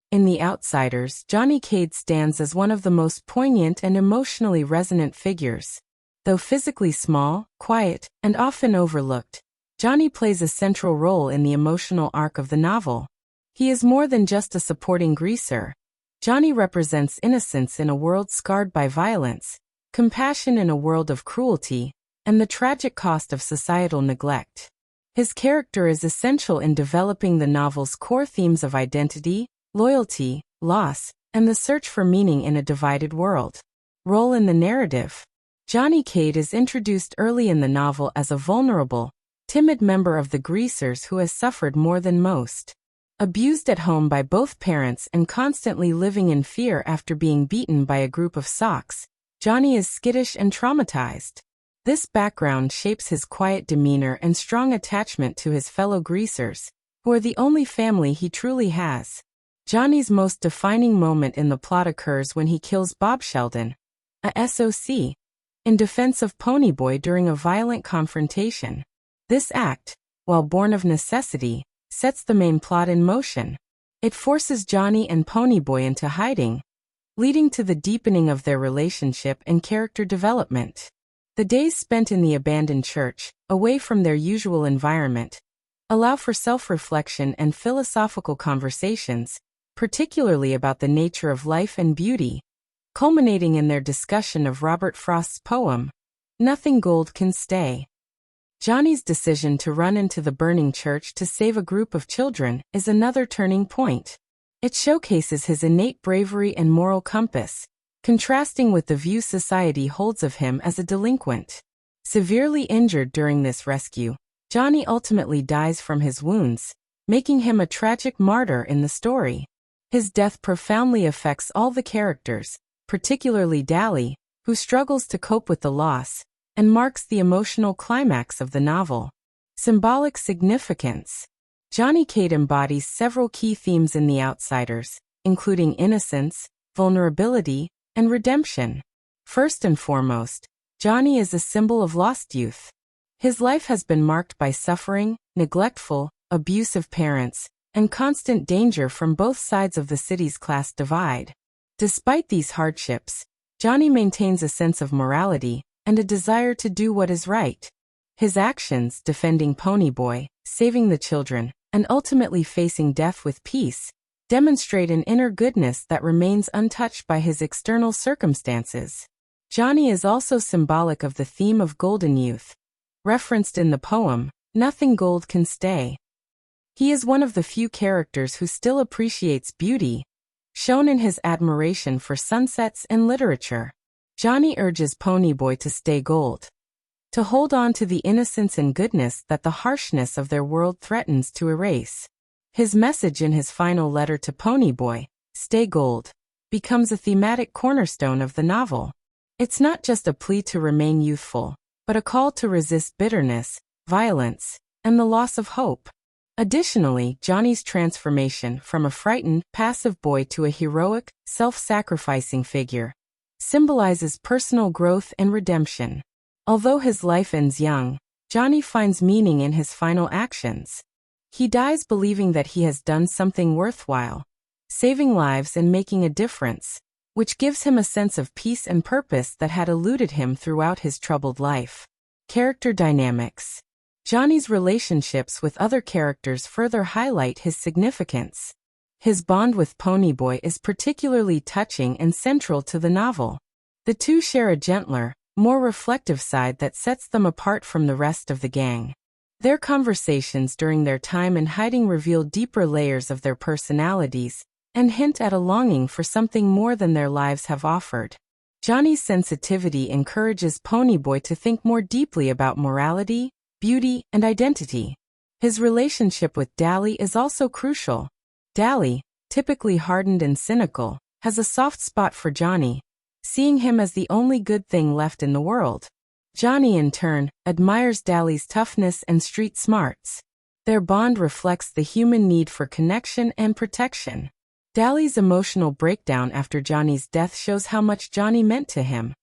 In The Outsiders, Johnny Cade stands as one of the most poignant and emotionally resonant figures. Though physically small, quiet, and often overlooked, Johnny plays a central role in the emotional arc of the novel. He is more than just a supporting greaser. Johnny represents innocence in a world scarred by violence, compassion in a world of cruelty, and the tragic cost of societal neglect. His character is essential in developing the novel's core themes of identity, loyalty, loss, and the search for meaning in a divided world. Role in the narrative. Johnny Cade is introduced early in the novel as a vulnerable, timid member of the Greasers who has suffered more than most. Abused at home by both parents and constantly living in fear after being beaten by a group of socks, Johnny is skittish and traumatized. This background shapes his quiet demeanor and strong attachment to his fellow Greasers, who are the only family he truly has. Johnny's most defining moment in the plot occurs when he kills Bob Sheldon, a SOC, in defense of Ponyboy during a violent confrontation. This act, while born of necessity, sets the main plot in motion. It forces Johnny and Ponyboy into hiding, leading to the deepening of their relationship and character development. The days spent in the abandoned church, away from their usual environment, allow for self-reflection and philosophical conversations, particularly about the nature of life and beauty, culminating in their discussion of Robert Frost's poem, "Nothing Gold Can Stay." Johnny's decision to run into the burning church to save a group of children is another turning point. It showcases his innate bravery and moral compass, contrasting with the view society holds of him as a delinquent. Severely injured during this rescue, Johnny ultimately dies from his wounds, making him a tragic martyr in the story. His death profoundly affects all the characters, particularly Dally, who struggles to cope with the loss, and marks the emotional climax of the novel. Symbolic significance. Johnny Cade embodies several key themes in The Outsiders, including innocence, vulnerability, and redemption. First and foremost, Johnny is a symbol of lost youth. His life has been marked by suffering, neglectful, abusive parents, and constant danger from both sides of the city's class divide. Despite these hardships, Johnny maintains a sense of morality and a desire to do what is right. His actions, defending Ponyboy, saving the children, and ultimately facing death with peace, demonstrate an inner goodness that remains untouched by his external circumstances. Johnny is also symbolic of the theme of golden youth, referenced in the poem, "Nothing Gold Can Stay." He is one of the few characters who still appreciates beauty, shown in his admiration for sunsets and literature. Johnny urges Ponyboy to stay gold, to hold on to the innocence and goodness that the harshness of their world threatens to erase. His message in his final letter to Ponyboy, "Stay gold," becomes a thematic cornerstone of the novel. It's not just a plea to remain youthful, but a call to resist bitterness, violence, and the loss of hope. Additionally, Johnny's transformation from a frightened, passive boy to a heroic, self-sacrificing figure symbolizes personal growth and redemption. Although his life ends young, Johnny finds meaning in his final actions. He dies believing that he has done something worthwhile, saving lives and making a difference, which gives him a sense of peace and purpose that had eluded him throughout his troubled life. Character dynamics. Johnny's relationships with other characters further highlight his significance. His bond with Ponyboy is particularly touching and central to the novel. The two share a gentler, more reflective side that sets them apart from the rest of the gang. Their conversations during their time in hiding reveal deeper layers of their personalities and hint at a longing for something more than their lives have offered. Johnny's sensitivity encourages Ponyboy to think more deeply about morality, beauty, and identity. His relationship with Dally is also crucial. Dally, typically hardened and cynical, has a soft spot for Johnny, seeing him as the only good thing left in the world. Johnny, in turn, admires Dally's toughness and street smarts. Their bond reflects the human need for connection and protection. Dally's emotional breakdown after Johnny's death shows how much Johnny meant to him.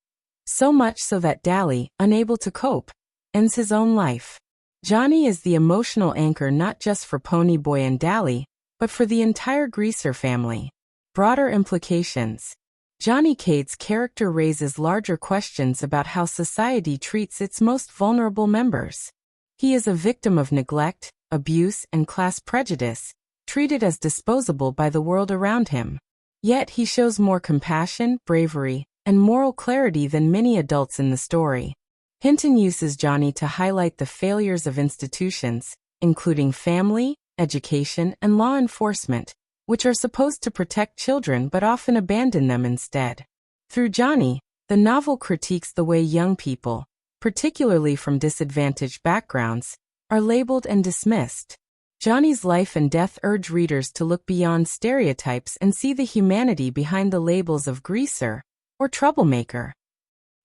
So much so that Dally, unable to cope, ends his own life. Johnny is the emotional anchor not just for Ponyboy and Dally, but for the entire Greaser family. Broader implications. Johnny Cade's character raises larger questions about how society treats its most vulnerable members. He is a victim of neglect, abuse, and class prejudice, treated as disposable by the world around him. Yet he shows more compassion, bravery, and moral clarity than many adults in the story. Hinton uses Johnny to highlight the failures of institutions, including family, education, and law enforcement, which are supposed to protect children but often abandon them instead. Through Johnny, the novel critiques the way young people, particularly from disadvantaged backgrounds, are labeled and dismissed. Johnny's life and death urge readers to look beyond stereotypes and see the humanity behind the labels of greaser or troublemaker.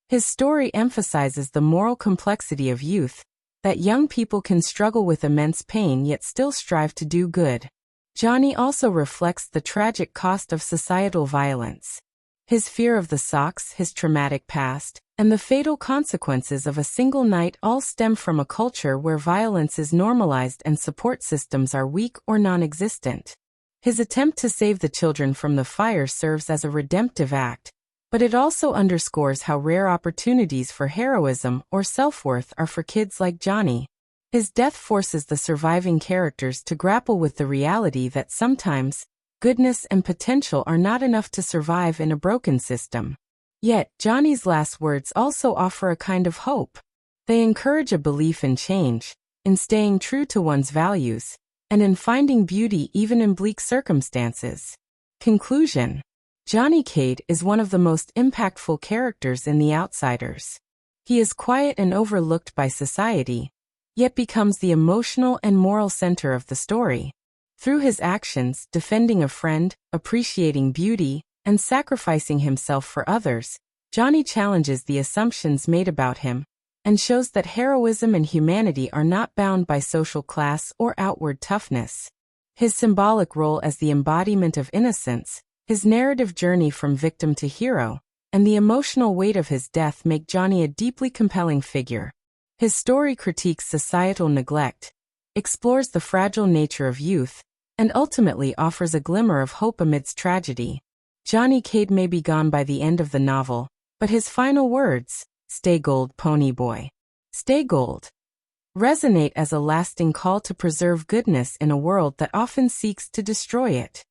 His story emphasizes the moral complexity of youth, that young people can struggle with immense pain yet still strive to do good. Johnny also reflects the tragic cost of societal violence. His fear of the socks, his traumatic past, and the fatal consequences of a single night all stem from a culture where violence is normalized and support systems are weak or non-existent. His attempt to save the children from the fire serves as a redemptive act, but it also underscores how rare opportunities for heroism or self-worth are for kids like Johnny. His death forces the surviving characters to grapple with the reality that sometimes, goodness and potential are not enough to survive in a broken system. Yet, Johnny's last words also offer a kind of hope. They encourage a belief in change, in staying true to one's values, and in finding beauty even in bleak circumstances. Conclusion. Johnny Cade is one of the most impactful characters in The Outsiders. He is quiet and overlooked by society, yet becomes the emotional and moral center of the story. Through his actions, defending a friend, appreciating beauty, and sacrificing himself for others, Johnny challenges the assumptions made about him, and shows that heroism and humanity are not bound by social class or outward toughness. His symbolic role as the embodiment of innocence, his narrative journey from victim to hero, and the emotional weight of his death make Johnny a deeply compelling figure. His story critiques societal neglect, explores the fragile nature of youth, and ultimately offers a glimmer of hope amidst tragedy. Johnny Cade may be gone by the end of the novel, but his final words, "Stay gold, pony boy. Stay gold," resonate as a lasting call to preserve goodness in a world that often seeks to destroy it.